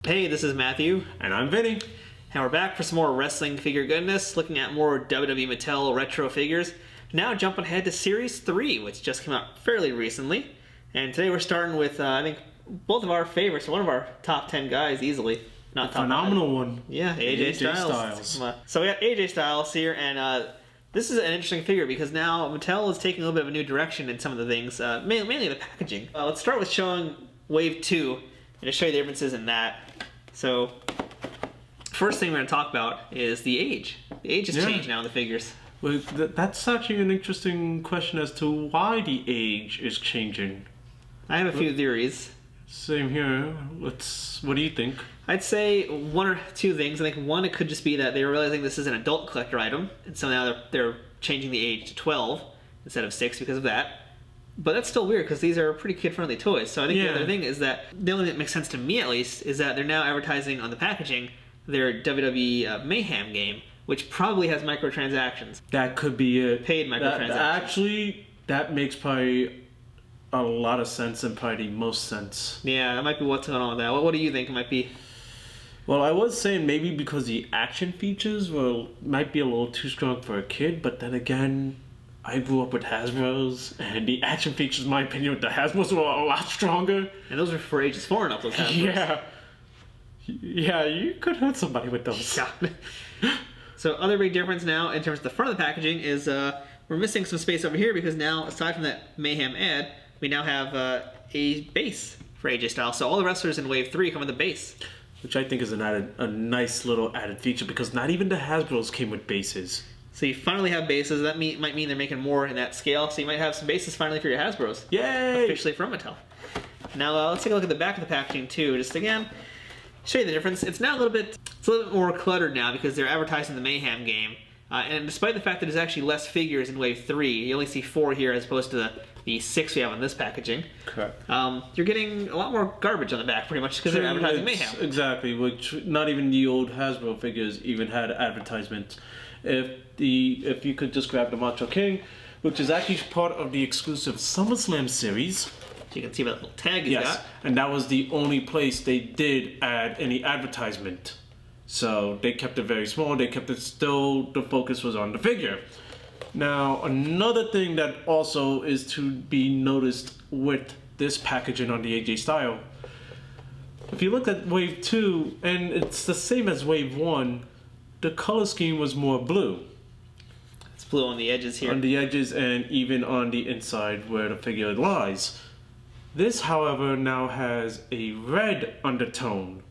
Hey, this is Matthew. And I'm Vinny. And we're back for some more wrestling figure goodness, looking at more WWE Mattel Retro figures. Now jumping ahead to Series 3, which just came out fairly recently. And today we're starting with, I think, both of our favorites, one of our top 10 guys easily. Not top phenomenal 5. One. Yeah, AJ Styles. So we got AJ Styles here, and this is an interesting figure because now Mattel is taking a little bit of a new direction in some of the things, mainly the packaging. Let's start with showing Wave 2, and to show you the differences in that. So, first thing we're going to talk about is the age. The age has changed now in the figures. Well, that's actually an interesting question as to why the age is changing. I have a few theories. Same here. What do you think? I'd say one or two things. I think one, it could just be that they're realizing this is an adult collector item, and so now they're changing the age to 12 instead of 6 because of that. But that's still weird because these are pretty kid-friendly toys. So I think the other thing is that the only thing that makes sense to me, at least, is that they're now advertising on the packaging their WWE Mayhem game, which probably has microtransactions. That could be it. Paid microtransactions. That makes probably a lot of sense and probably the most sense. Yeah, that might be what's going on with that. What do you think it might be? Well, I was saying maybe because the action features might be a little too strong for a kid, but then again, I grew up with Hasbro's, and the action features, in my opinion, with the Hasbro's were a lot stronger. And those are for ages 4 and up, those Hasbro's. Yeah, you could hurt somebody with those. Yeah. So other big difference now in terms of the front of the packaging is we're missing some space over here because now, aside from that Mayhem ad, we now have a base for AJ Styles. So all the wrestlers in Wave 3 come with a base. Which I think is a nice little added feature because not even the Hasbro's came with bases. So you finally have bases. That might mean they're making more in that scale. So you might have some bases finally for your Hasbro's. Yay! Officially from Mattel. Now let's take a look at the back of the packaging too. Just again, show you the difference. It's now a little bit more cluttered now because they're advertising the Mayhem game. And despite the fact that there's actually less figures in Wave 3, you only see 4 here as opposed to the 6 we have on this packaging. Correct. You're getting a lot more garbage on the back pretty much because they're advertising Mayhem. Exactly, which not even the old Hasbro figures even had advertisements. If you could just grab the Macho King, which is actually part of the exclusive SummerSlam series. So you can see that little tag he's got. And that was the only place they did add any advertisement. So they kept it very small, they kept it still, the focus was on the figure. Now, another thing that also is to be noticed with this packaging on the AJ Style, if you look at Wave 2, and it's the same as Wave 1, the color scheme was more blue. It's blue on the edges here. On the edges and even on the inside where the figure lies. This, however, now has a red undertone,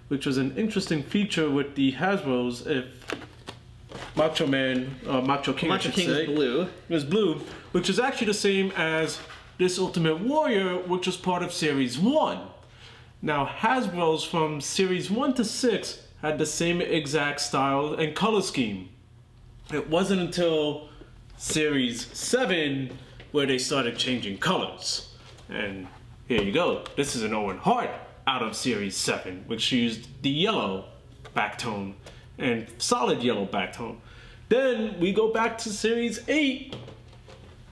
which was an interesting feature with the Hasbro's. If Macho King, is blue. Is blue, which is actually the same as this Ultimate Warrior, which was part of Series 1. Now, Hasbro's from Series 1 to 6 had the same exact style and color scheme. It wasn't until Series 7 where they started changing colors. And here you go. This is an Owen Hart out of Series 7, which used the yellow backtone and solid yellow backtone. Then we go back to Series 8,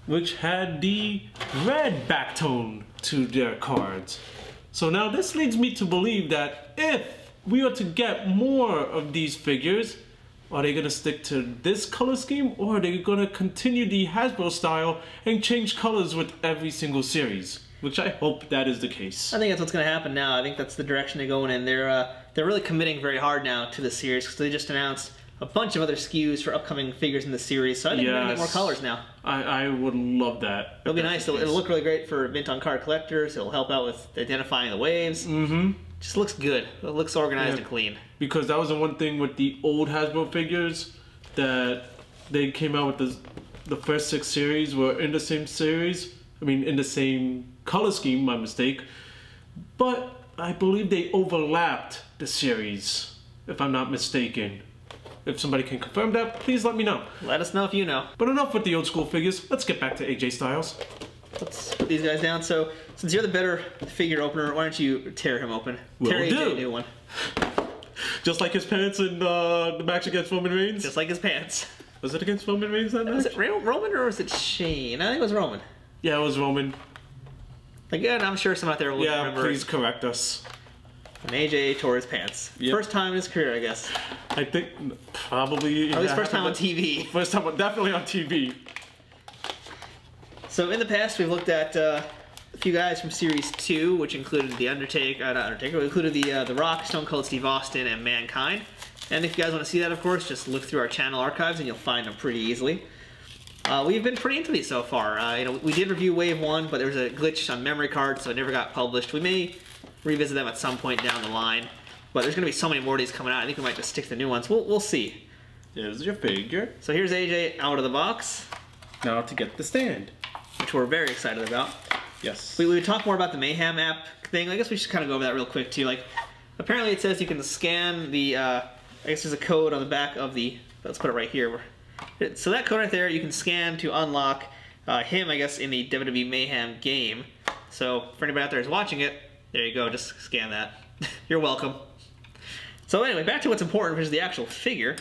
which had the red backtone to their cards. So now this leads me to believe that if we are to get more of these figures, are they going to stick to this color scheme, or are they going to continue the Hasbro style and change colors with every single series? Which I hope that is the case. I think that's what's going to happen now. I think that's the direction they're going in. They're really committing very hard now to the series because they just announced a bunch of other SKUs for upcoming figures in the series. So I think we're going to get more colors now. I would love that. It'll be nice. It'll look really great for mint on card collectors. It'll help out with identifying the waves. Just looks good. It looks organized and clean. Because that was the one thing with the old Hasbro figures, that they came out with the first 6 series were in the same series. I mean, in the same color scheme, my mistake. But I believe they overlapped the series, if I'm not mistaken. If somebody can confirm that, please let me know. Let us know if you know. But enough with the old school figures. Let's get back to AJ Styles. Let's put these guys down. So, since you're the better figure opener, why don't you tear him open? Will tear do. AJ a new one. Just like his pants in the match against Roman Reigns? Just like his pants. Was it against Roman Reigns that match? Was it Roman or was it Shane? I think it was Roman. Yeah, it was Roman. Again, I'm sure someone out there will remember. Yeah, please correct us. And AJ tore his pants. Yep. First time in his career, I guess. I think probably. Or at least first time on TV. First time, definitely on TV. So in the past, we've looked at a few guys from Series 2, which included The Undertaker, not Undertaker, we included The Rock, Stone Cold Steve Austin, and Mankind. And if you guys want to see that, of course, just look through our channel archives and you'll find them pretty easily. We've been pretty into these so far. You know, we did review Wave 1, but there was a glitch on memory cards, so it never got published. We may revisit them at some point down the line, but there's going to be so many more of these coming out. I think we might just stick to the new ones. We'll see. There's your figure. So here's AJ out of the box. Now to get the stand. Which we're very excited about. Yes. We would talk more about the Mayhem app thing. I guess we should kind of go over that real quick too. Like, apparently it says you can scan the, I guess there's a code on the back of the, let's put it right here. So that code right there, you can scan to unlock him, I guess, in the WWE Mayhem game. So for anybody out there who's watching it, there you go, just scan that. You're welcome. So anyway, back to what's important, which is the actual figure.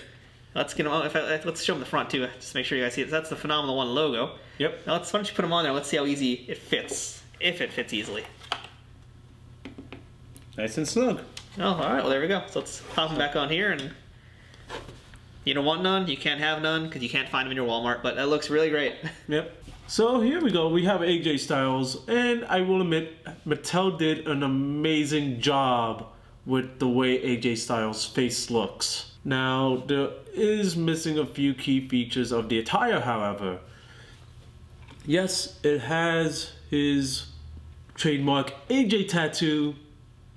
Let's get him on. Let's show him the front too, just to make sure you guys see it. That's the Phenomenal One logo. Yep. Now why don't you put him on there? Let's see how easy it fits, if it fits easily. Nice and snug. Oh, all right. Well, there we go. So let's pop him back on here, and you don't want none. You can't have none because you can't find them in your Walmart. But that looks really great. Yep. So here we go. We have AJ Styles, and I will admit, Mattel did an amazing job with the way AJ Styles' face looks. Now, there is missing a few key features of the attire, however. Yes, it has his trademark AJ tattoo,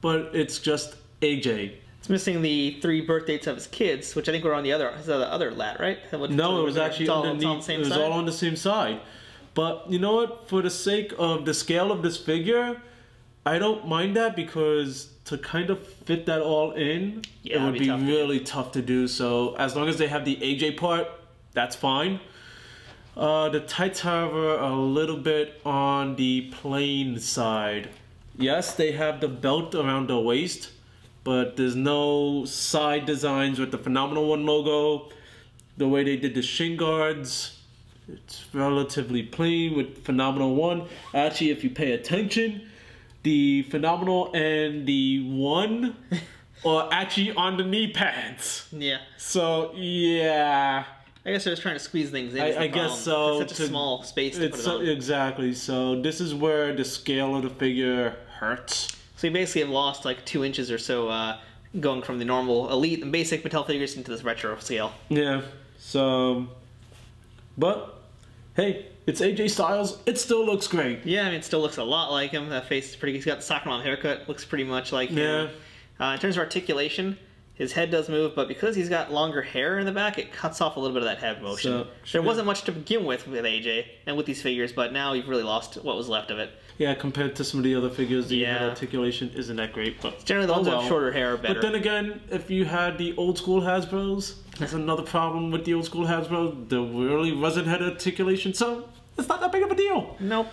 but it's just AJ. It's missing the 3 birth dates of his kids, which I think were on the other lat, right? No, it was actually underneath. It was all on the same side. But you know what? For the sake of the scale of this figure, I don't mind that, because to kind of fit that all in, it would be really tough to do. So as long as they have the AJ part, that's fine. The tights, however, are a little bit on the plain side. Yes, they have the belt around the waist, but there's no side designs with the Phenomenal One logo. The way they did the shin guards, it's relatively plain with Phenomenal One. Actually, if you pay attention, the Phenomenal and the One are actually on the knee pads. Yeah. So, yeah. I guess they're just trying to squeeze things in. I guess so. It's such a small space to put it on. Exactly. So this is where the scale of the figure hurts. So you basically have lost like 2 inches or so going from the normal elite and basic Mattel figures into this retro scale. Yeah. So, but hey, it's AJ Styles. It still looks great. Yeah, I mean, it still looks a lot like him. That face is pretty good. He's got the soccer mom haircut. Looks pretty much like him. In terms of articulation, his head does move, but because he's got longer hair in the back, it cuts off a little bit of that head motion. So, there wasn't much to begin with AJ and with these figures, but now you've really lost what was left of it. Yeah, compared to some of the other figigures, the head articulation isn't that great. But generally, the ones that have shorter hair are better. But then again, if you had the old school Hasbros, that's another problem with the old school Hasbro. There really wasn't head articulation, so it's not that big of a deal. Nope.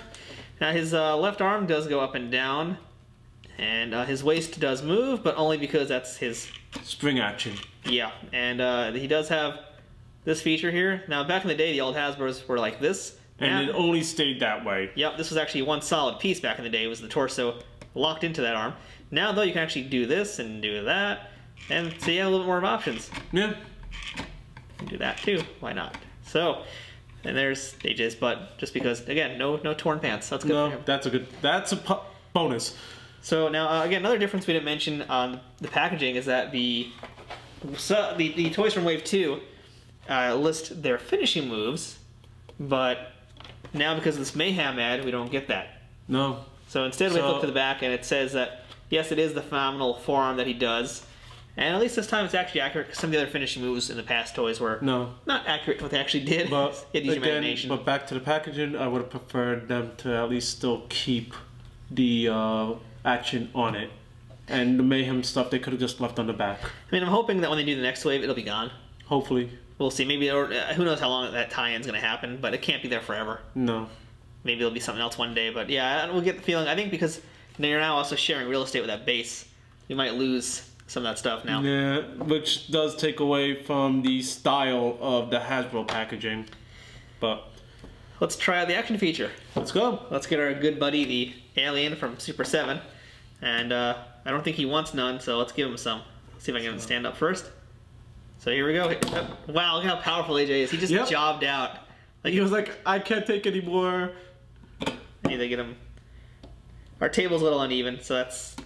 Now his left arm does go up and down, and his waist does move, but only because that's his spring action. Yeah, and he does have this feature here. Now, back in the day, the old Hasbros were like this. And it only stayed that way. Yep, this was actually one solid piece back in the day. It was the torso locked into that arm. Now, though, you can actually do this and do that, and so you have a little bit more of options. Yeah. Do that too. Why not? So, and there's AJ's butt, just because, again, no torn pants. That's good for him. That's a bonus. So now, again, another difference we didn't mention on the packaging is that the toys from Wave 2 list their finishing moves, but now because of this Mayhem ad, we don't get that. No. So instead, we flip to the back, and it says that, yes, it is the phenomenal forearm that he does, and at least this time it's actually accurate, because some of the other finishing moves in the past toys were not accurate to what they actually did. But imagination. But back to the packaging, I would have preferred them to at least still keep the action on it. And the Mayhem stuff, they could have just left on the back. I mean, I'm hoping that when they do the next wave, it'll be gone. Hopefully. We'll see. Maybe, or who knows how long that tie-in's going to happen, but it can't be there forever. No. Maybe it'll be something else one day, but yeah, we'll get the feeling. I think because they're now also sharing real estate with that base, we might lose some of that stuff now. Yeah, which does take away from the style of the Hasbro packaging. But let's try out the action feature. Let's go. Let's get our good buddy, the alien from Super 7. And I don't think he wants none, so let's give him some. Let's see if I can get him to stand up first. So here we go. Wow, look how powerful AJ is. He just jobbed out. Like he was like, I can't take any more. I need to get him. Our table's a little uneven, so that's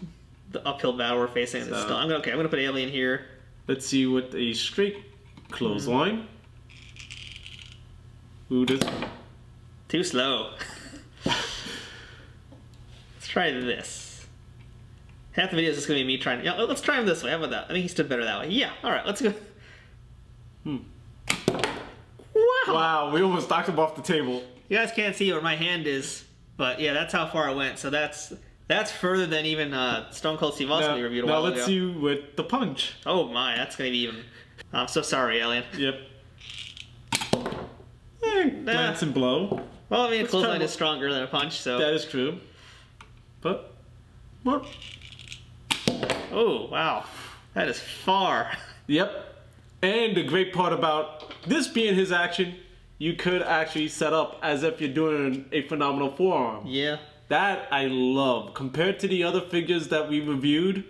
the uphill battle we're facing. So, I'm gonna put Alien here. Let's see what a straight clothesline. Ooh, this. Too slow. Let's try this. Half the video is just gonna be me trying. Yeah, let's try him this way. How about that? I think he stood better that way. Yeah. All right. Let's go. Wow, we almost knocked him off the table. You guys can't see where my hand is, but yeah, that's how far I went. So that's further than even Stone Cold Steve Austin reviewed a while ago. Now let's see with the punch. Oh my, that's gonna be even. I'm so sorry, Alien. Yep. Glance and blow. Well, I mean, a clothesline is stronger than a punch, so. That is true. But, what? Oh, wow. That is far. Yep. And the great part about this being his action, you could actually set up as if you're doing a phenomenal forearm. Yeah. That I love. Compared to the other figures that we reviewed,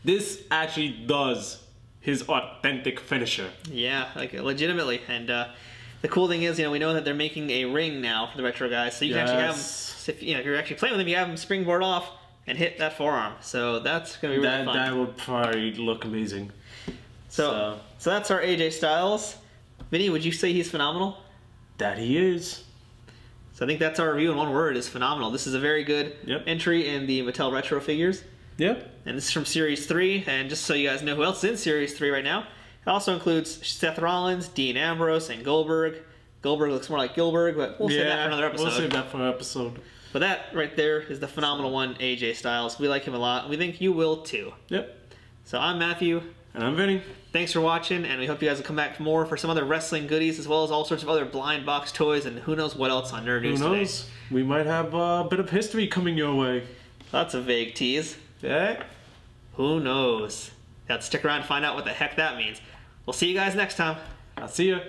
this actually does his authentic finisher. Yeah, like legitimately. And the cool thing is, we know that they're making a ring now for the Retro guys, so you can actually have them, if you're actually playing with them, you have them springboard off and hit that forearm. So that's going to be really fun. That would probably look amazing. So that's our AJ Styles. Vinny, would you say he's phenomenal? That he is. So I think that's our review in one word, is phenomenal. This is a very good entry in the Mattel Retro figures. Yep. And this is from Series 3, and just so you guys know who else is in Series 3 right now, it also includes Seth Rollins, Dean Ambrose, and Goldberg. Goldberg looks more like Gilbert, but we'll save that for another episode. We'll save that for an episode. But that right there is the phenomenal one, AJ Styles. We like him a lot, and we think you will too. Yep. So I'm Matthew. And I'm Vinny. Thanks for watching, and we hope you guys will come back for more for some other wrestling goodies, as well as all sorts of other blind box toys, and who knows what else on Nerd News today. Who knows? We might have a bit of history coming your way. That's a vague tease. Yeah. Who knows? Now stick around and find out what the heck that means. We'll see you guys next time. I'll see ya.